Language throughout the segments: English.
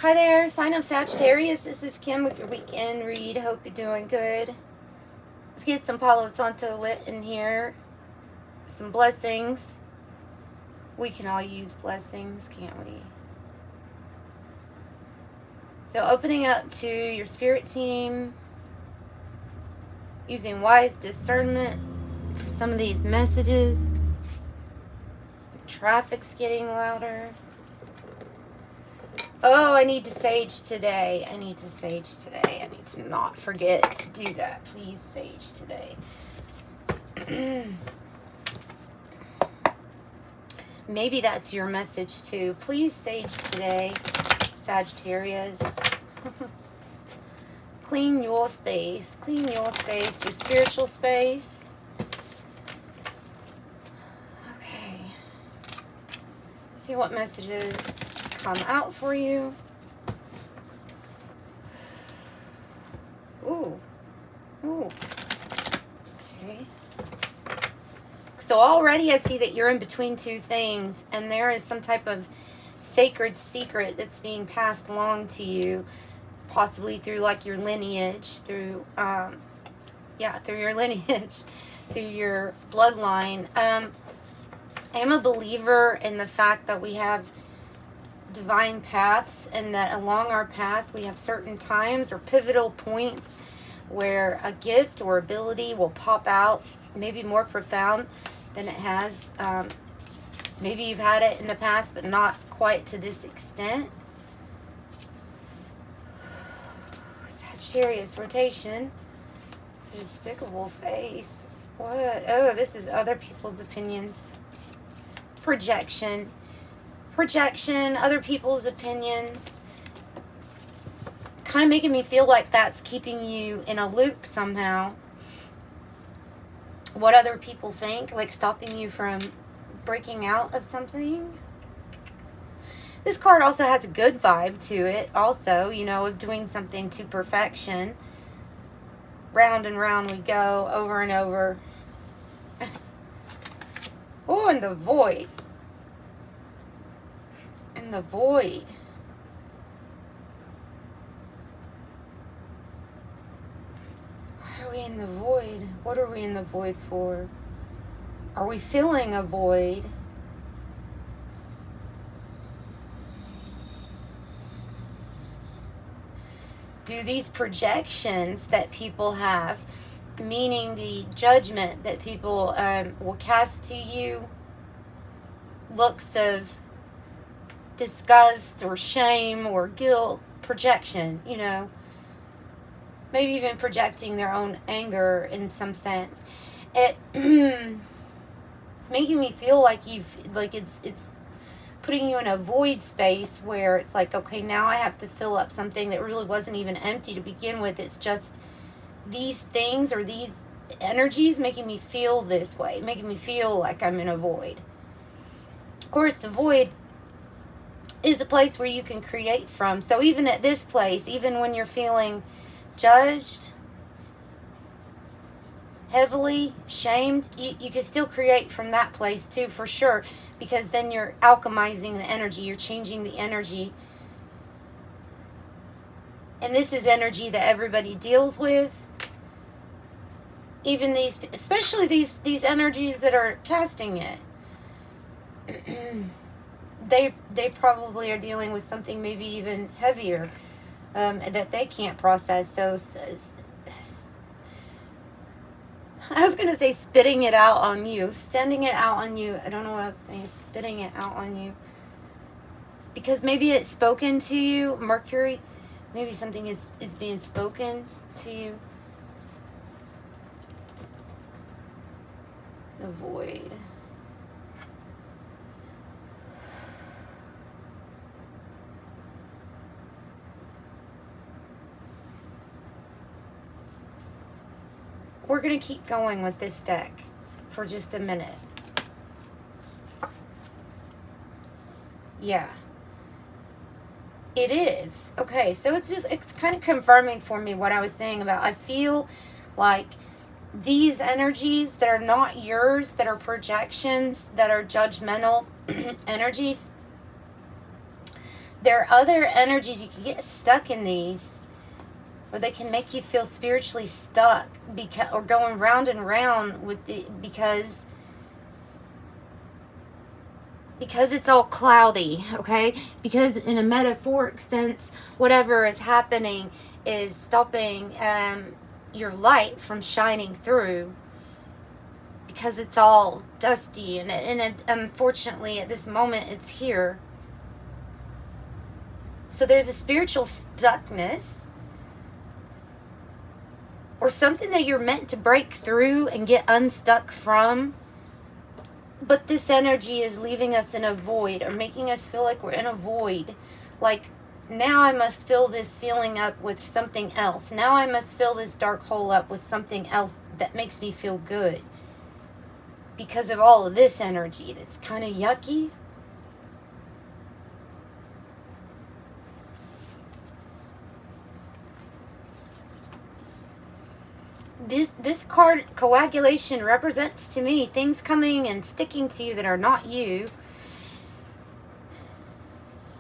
Hi there, sign of Sagittarius. This is Kim with your weekend read. Hope you're doing good. Let's get some Palo Santo lit in here. Some blessings. We can all use blessings, can't we? So opening up to your spirit team. Using wise discernment for some of these messages. Traffic's getting louder. Oh, I need to sage today. I need to not forget to do that. Please sage today. Maybe that's your message too. Please sage today, Sagittarius. Clean your space. Clean your space, your spiritual space. Okay. See what messages come out for you. Ooh. Okay. So already I see that you're in between two things, and there is some type of sacred secret that's being passed along to you, possibly through like your lineage, through your lineage, through your bloodline. I am a believer in the fact that we have divine paths, and that along our path we have certain times or pivotal points where a gift or ability will pop out, maybe more profound than it has. Maybe you've had it in the past, but not quite to this extent. Sagittarius rotation. Despicable face. What? Oh, this is other people's opinions. Projection, other people's opinions, kind of making me feel like that's keeping you in a loop somehow. What other people think, like stopping you from breaking out of something. This card also has a good vibe to it also, you know, of doing something to perfection. Round and round we go, over and over. Oh, and the void. The void. Why are we in the void? What are we in the void for? Are we feeling a void? Do these projections that people have, meaning the judgment that people will cast to you, looks of disgust or shame or guilt, projection, you know, maybe even projecting their own anger in some sense. It's making me feel like it's putting you in a void space where it's like, okay, now I have to fill up something that really wasn't even empty to begin with. It's just these things or these energies making me feel this way, making me feel like I'm in a void. Of course, the void is a place where you can create from. So even at this place, even when you're feeling judged, heavily shamed, you can still create from that place too, for sure, because then you're alchemizing the energy, you're changing the energy. And this is energy that everybody deals with. Even these, especially these energies that are casting it. They probably are dealing with something maybe even heavier that they can't process. So I was going to say spitting it out on you, sending it out on you. I don't know what I was saying, spitting it out on you. Because maybe it's spoken to you, Mercury. Maybe something is being spoken to you. The void. We're going to keep going with this deck for just a minute. Yeah. It is. Okay, so it's kind of confirming for me what I was saying about, I feel like these energies that are not yours, that are projections, that are judgmental energies, There are other energies. You can get stuck in these, or they can make you feel spiritually stuck, or going round and round with it, because it's all cloudy, okay? Because in a metaphoric sense, whatever is happening is stopping your light from shining through, because it's all dusty, and unfortunately at this moment it's here. So there's a spiritual stuckness, or something that you're meant to break through and get unstuck from. But this energy is leaving us in a void, or making us feel like we're in a void. Like, now I must fill this feeling up with something else. Now I must fill this dark hole up with something else that makes me feel good. Because of all of this energy that's kind of yucky. This card, coagulation, represents to me things coming and sticking to you that are not you.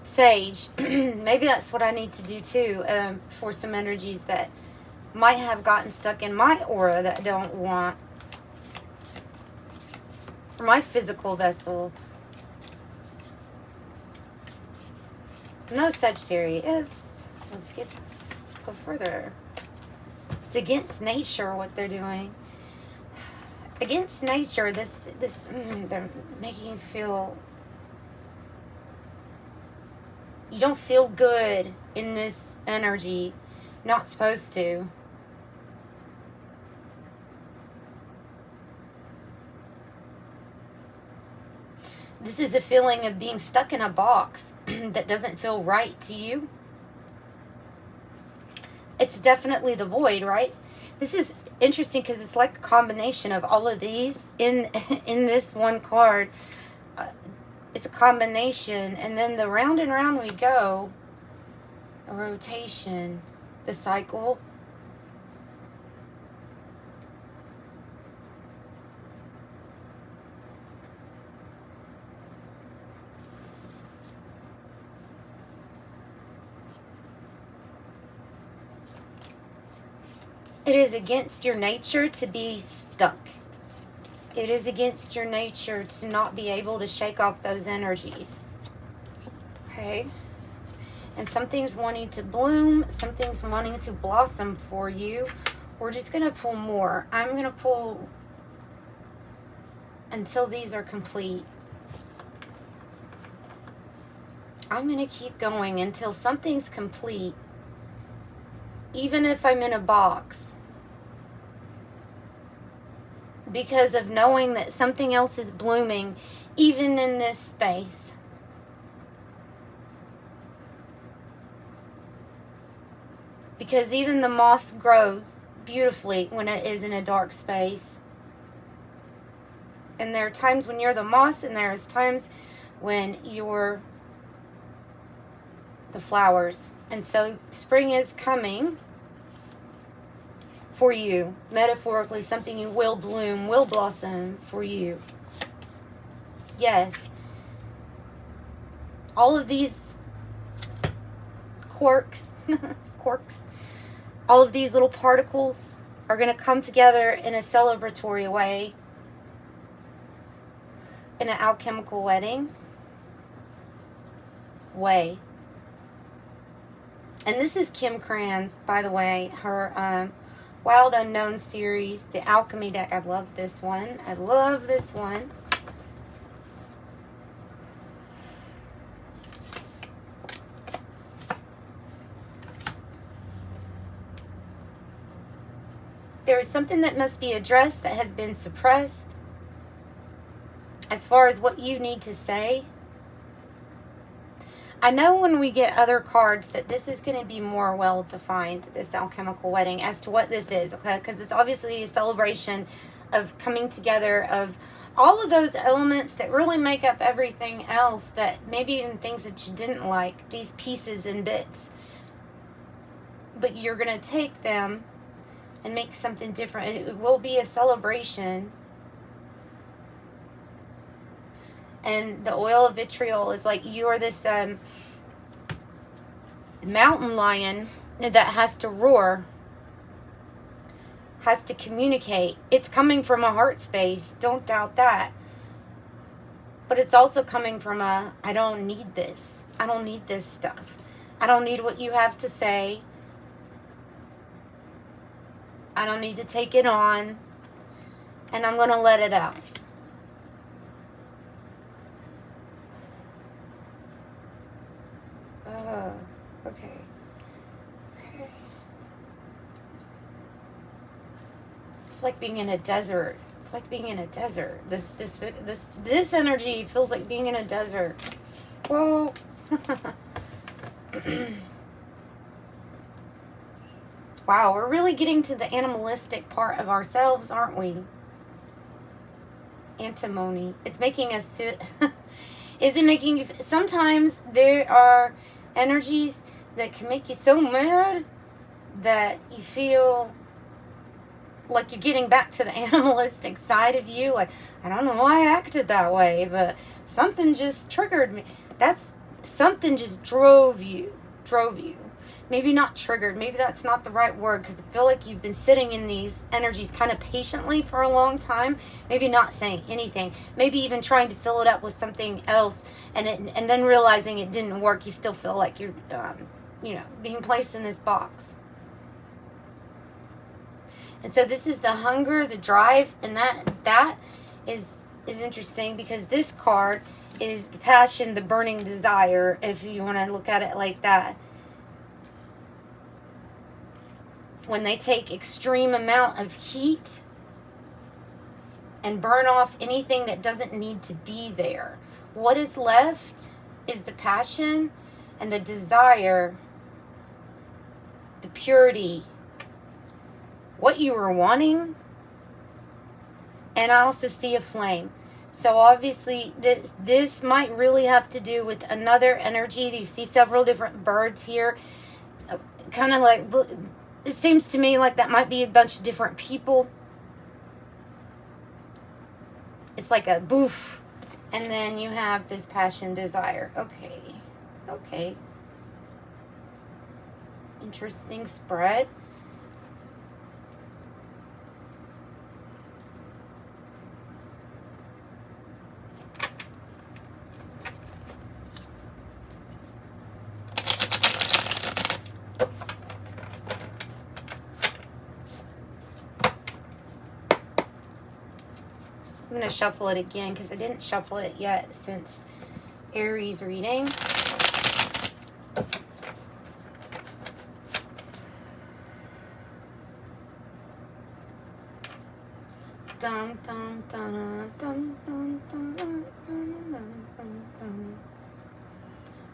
Sage, maybe that's what I need to do too, for some energies that might have gotten stuck in my aura that I don't want. For my physical vessel. No, Sagittarius. Let's go further. It's against nature what they're doing. Against nature, they're making you feel, you don't feel good in this energy. Not supposed to. This is a feeling of being stuck in a box that doesn't feel right to you. It's definitely the void, right? This is interesting because it's like a combination of all of these in this one card. It's a combination, and then the round and round we go. A rotation, the cycle. It is against your nature to be stuck. It is against your nature to not be able to shake off those energies. Okay? And something's wanting to bloom. Something's wanting to blossom for you. We're just going to pull more. I'm going to pull until these are complete. I'm going to keep going until something's complete. Even if I'm in a box. Because of knowing that something else is blooming, even in this space. Because even the moss grows beautifully when it is in a dark space. And there are times when you're the moss, and there's times when you're the flowers. And so spring is coming for you. Metaphorically, something you will bloom, will blossom for you. Yes. All of these quirks, all of these little particles are going to come together in a celebratory way. In an alchemical wedding. Way. And this is Kim Cran's, by the way, her Wild Unknown series, the Alchemy deck. I love this one. I love this one. There is something that must be addressed that has been suppressed as far as what you need to say. I know when we get other cards that this is going to be more well-defined, this alchemical wedding, as to what this is, okay? Because it's obviously a celebration of coming together of all of those elements that really make up everything else, that maybe even things that you didn't like, these pieces and bits. But you're going to take them and make something different. It will be a celebration. And the oil of vitriol is like, you're this mountain lion that has to roar, has to communicate. It's coming from a heart space. Don't doubt that. But it's also coming from a, I don't need this. I don't need this stuff. I don't need what you have to say. I don't need to take it on. And I'm going to let it out. Okay. Okay. It's like being in a desert. It's like being in a desert. This energy feels like being in a desert. Whoa. Wow, we're really getting to the animalistic part of ourselves, aren't we? Antimony. It's making us feel... Is it making you... Sometimes there are energies that can make you so mad that you feel like you're getting back to the animalistic side of you. Like, I don't know why I acted that way, but something just triggered me. That's... Something just drove you. Maybe not triggered. Maybe that's not the right word, because I feel like you've been sitting in these energies kind of patiently for a long time. Maybe not saying anything. Maybe even trying to fill it up with something else, and then realizing it didn't work. You still feel like you're, being placed in this box. And so this is the hunger, the drive, and that is interesting, because this card is the passion, the burning desire, if you want to look at it like that. When they take extreme amount of heat and burn off anything that doesn't need to be there, what is left is the passion and the desire, the purity, what you were wanting. And I also see a flame. So obviously this might really have to do with another energy. You see several different birds here. Kind of like... It seems to me like that might be a bunch of different people. It's like a boof. And then you have this passion, desire. Okay. Interesting spread. I'm going to shuffle it again, because I didn't shuffle it yet since Aries reading. Dum, dum, dum, dum, dum, dum, dum, dum, dum.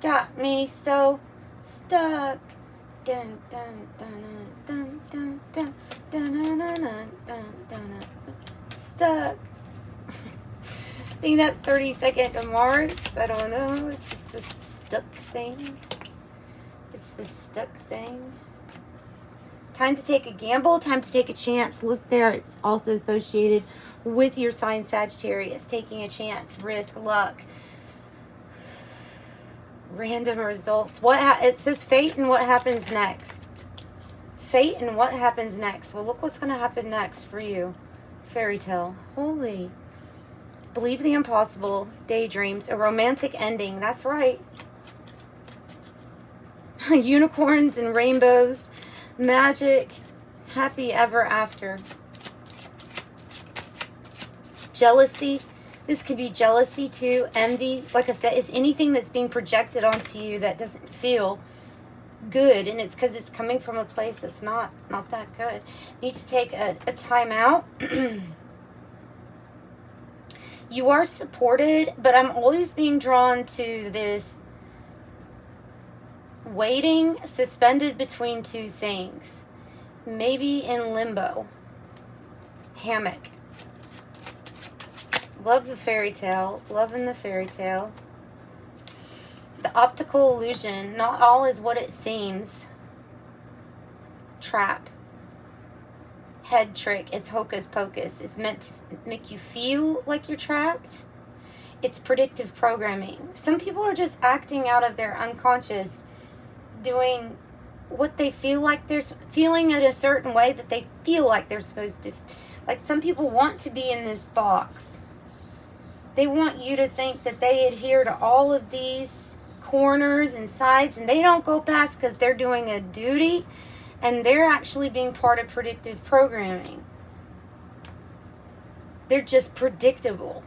Got me so stuck. Dun, dun, dun, dun, dun, dun, dun, dun, dun, dun, dun, dun. Stuck. I think that's 32nd of March. I don't know. It's just this stuck thing. It's this stuck thing. Time to take a gamble. Time to take a chance. Look there. It's also associated with your sign Sagittarius. Taking a chance. Risk. Luck. Random results. It says fate and what happens next. Fate and what happens next. Well, look what's going to happen next for you. Fairy tale. Holy. Believe the impossible. Daydreams. A romantic ending. That's right. Unicorns and rainbows. Magic. Happy ever after. Jealousy. This could be jealousy too. Envy. Like I said, it's anything that's being projected onto you that doesn't feel good. And it's because it's coming from a place that's not that good. Need to take a time out. You are supported, but I'm always being drawn to this waiting, suspended between two things. Maybe in limbo. Hammock. Love the fairy tale. Loving the fairy tale. The optical illusion. Not all is what it seems. Trap. Head trick. It's hocus pocus. It's meant to make you feel like you're trapped. It's predictive programming. Some people are just acting out of their unconscious doing what they feel like they're feeling in a certain way that they feel like they're supposed to. Like some people want to be in this box. They want you to think that they adhere to all of these corners and sides, and they don't go past because they're doing a duty, and they're actually being part of predictive programming. They're just predictable.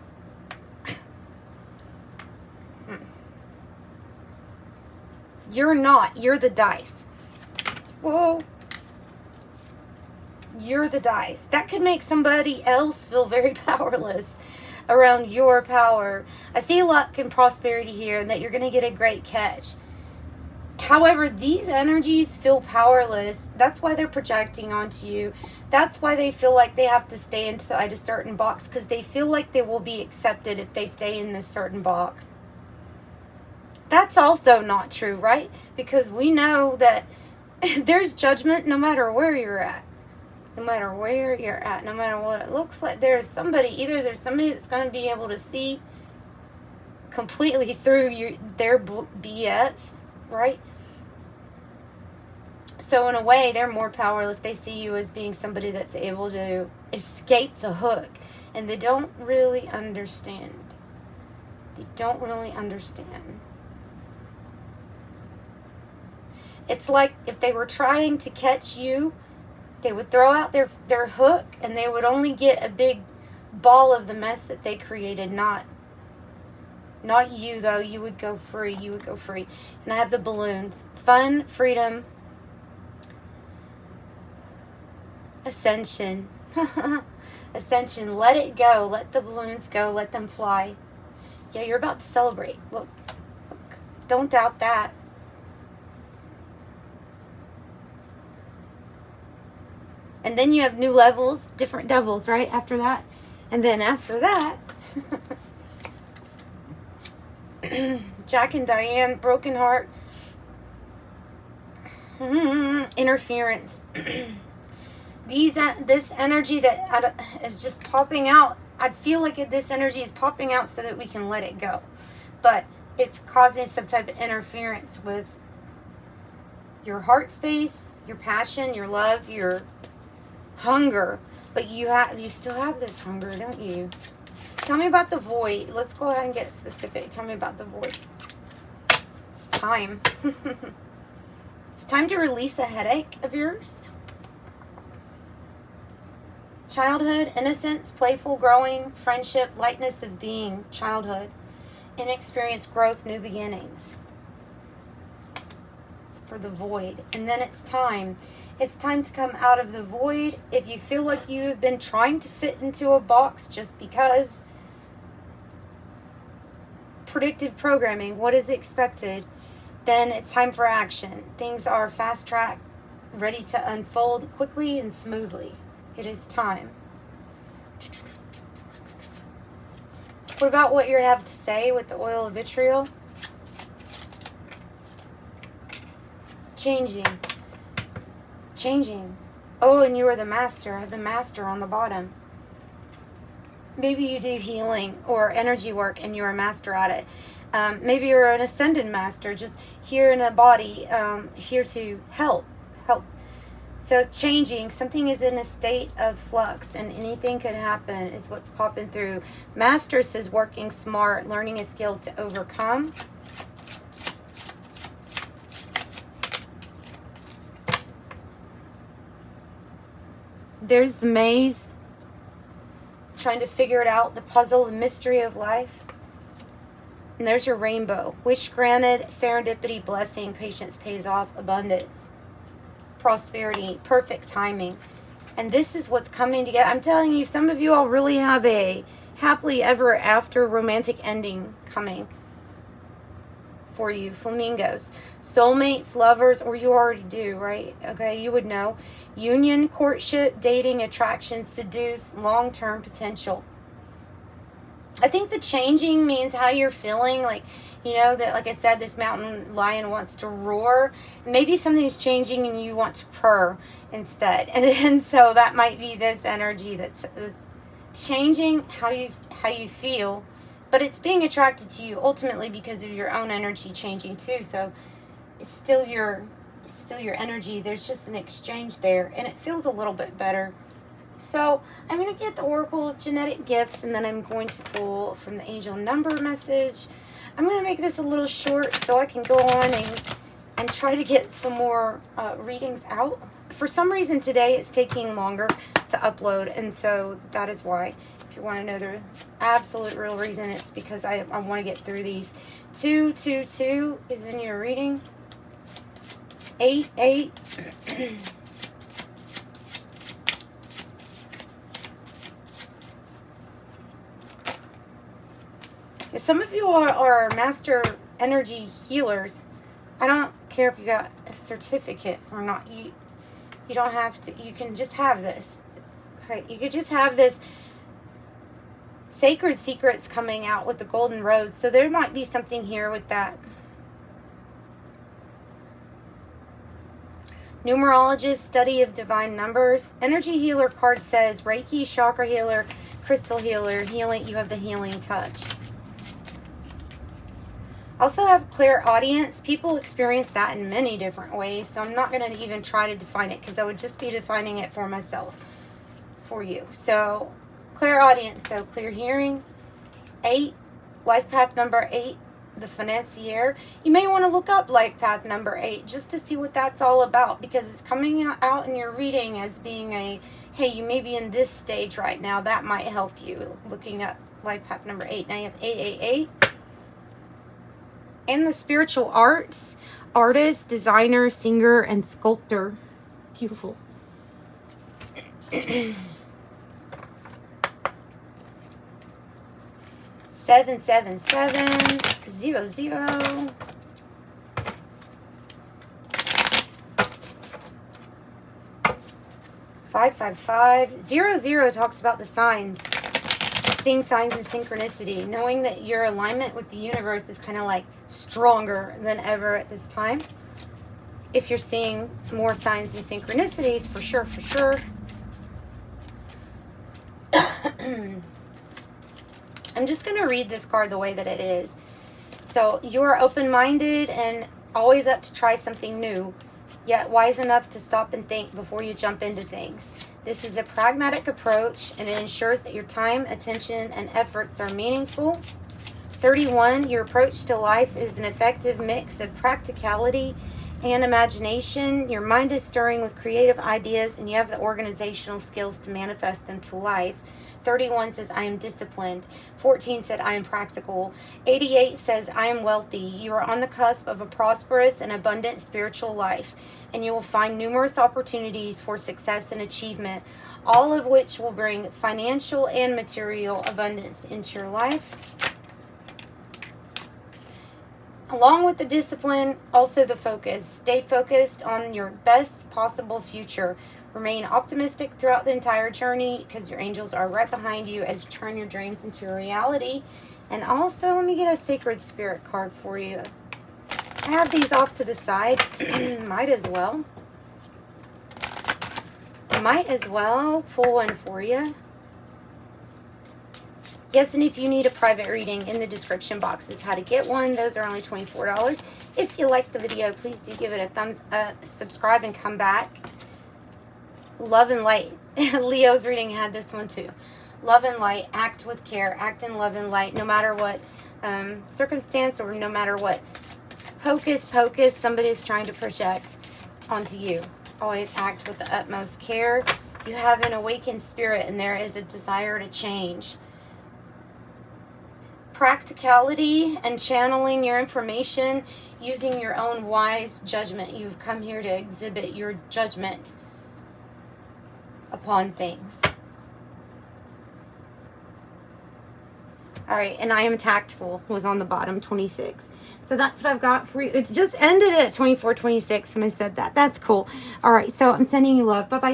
You're not. You're the dice. Whoa. You're the dice. That could make somebody else feel very powerless around your power. I see luck and prosperity here, and that you're going to get a great catch. However, these energies feel powerless. That's why they're projecting onto you. That's why they feel like they have to stay inside a certain box, because they feel like they will be accepted if they stay in this certain box. That's also not true, right? Because we know that there's judgment no matter where you're at. No matter where you're at, no matter what it looks like, there's somebody that's going to be able to see completely through their BS, right? So in a way, they're more powerless. They see you as being somebody that's able to escape the hook, and they don't really understand. They don't really understand. It's like if they were trying to catch you, they would throw out their hook, and they would only get a big ball of the mess that they created. Not you, though. You would go free. You would go free. And I have the balloons. Fun, freedom, ascension. Ascension. Let it go. Let the balloons go. Let them fly. Yeah, you're about to celebrate. Look. Don't doubt that. And then you have new levels, different devils, right? After that. And then after that, Jack and Diane, broken heart, interference. This energy that is just popping out, I feel like this energy is popping out so that we can let it go. But it's causing some type of interference with your heart space, your passion, your love, your hunger. But you still have this hunger, don't you? Tell me about the void. Let's go ahead and get specific. Tell me about the void. It's time. It's time to release a headache of yours. Childhood, innocence, playful growing, friendship, lightness of being, childhood, inexperienced growth, new beginnings. For the void. And then it's time. It's time to come out of the void. If you feel like you've been trying to fit into a box just because, predictive programming, what is expected, then it's time for action. Things are fast track, ready to unfold quickly and smoothly. It is time. What about what you have to say with the oil of vitriol? Changing. Oh, and you are the master. I have the master on the bottom. Maybe you do healing or energy work and you're a master at it. Maybe you're an ascended master, just here in a body, here to help. So changing, something is in a state of flux, and anything could happen is what's popping through. Master says working smart, learning a skill to overcome. There's the maze, trying to figure it out, the puzzle, the mystery of life. And there's your rainbow. Wish granted, serendipity, blessing, patience pays off, abundance, prosperity, perfect timing. And this is what's coming together. I'm telling you, some of you all really have a happily ever after romantic ending coming for you, flamingos. Soulmates, lovers, or you already do, right? Okay, you would know. Union, courtship, dating, attraction, seduce, long-term potential. I think the changing means how you're feeling, like, you know, that, like I said, this mountain lion wants to roar. Maybe something's changing and you want to purr instead. And so that might be this energy that's changing how you feel. But it's being attracted to you ultimately because of your own energy changing too. So it's still your energy. There's just an exchange there, and it feels a little bit better. So I'm going to get the Oracle of Genetic Gifts, and then I'm going to pull from the angel number message. I'm going to make this a little short so I can go on and try to get some more readings out. For some reason today it's taking longer to upload, and so that is why. If you want to know the absolute real reason, it's because I want to get through these. 222 is in your reading. 88. Some of you are master energy healers. I don't care if you got a certificate or not. You don't have to. You can just have this. Okay, you could just have this. Sacred secrets coming out with the golden road. So there might be something here with that. Numerologist, study of divine numbers. Energy healer card says Reiki, chakra healer, crystal healer, healing. You have the healing touch. Also have clairaudience. People experience that in many different ways. So I'm not going to even try to define it because I would just be defining it for myself, for you. So clairaudience, though, clear hearing. 8, life path number 8, the financier. You may want to look up life path number 8 just to see what that's all about, because it's coming out in your reading as being a, hey, you may be in this stage right now. That might help you looking up life path number 8. Now you have 888. And the spiritual arts, artist, designer, singer, and sculptor. Beautiful. 77700. 55500 talks about the signs. Seeing signs of synchronicity, knowing that your alignment with the universe is kind of like stronger than ever at this time. If you're seeing more signs and synchronicities, for sure, for sure. I'm just going to read this card the way that it is. So you are open-minded and always up to try something new, yet wise enough to stop and think before you jump into things. This is a pragmatic approach, and it ensures that your time, attention, and efforts are meaningful. 31, your approach to life is an effective mix of practicality and imagination. Your mind is stirring with creative ideas, and you have the organizational skills to manifest them to life. 31 says, I am disciplined. 14 said, I am practical. 88 says, I am wealthy. You are on the cusp of a prosperous and abundant spiritual life, and you will find numerous opportunities for success and achievement, all of which will bring financial and material abundance into your life. Along with the discipline, also the focus. Stay focused on your best possible future. Remain optimistic throughout the entire journey, because your angels are right behind you as you turn your dreams into a reality. And also, let me get a sacred spirit card for you. I have these off to the side. Might as well pull one for you. Yes, and if you need a private reading, in the description box is how to get one. Those are only $24. If you like the video, please do give it a thumbs up, subscribe, and come back. Love and light. Leo's reading had this one too. Love and light. Act with care. Act in love and light, no matter what circumstance or no matter what hocus pocus somebody's trying to project onto you. Always act with the utmost care. You have an awakened spirit, and there is a desire to change. Practicality and channeling your information using your own wise judgment. You've come here to exhibit your judgment upon things. All right, and I am tactful was on the bottom, 26. So that's what I've got for you. It just ended at 24, 26 when I said that. That's cool. All right, so I'm sending you love. Bye-bye.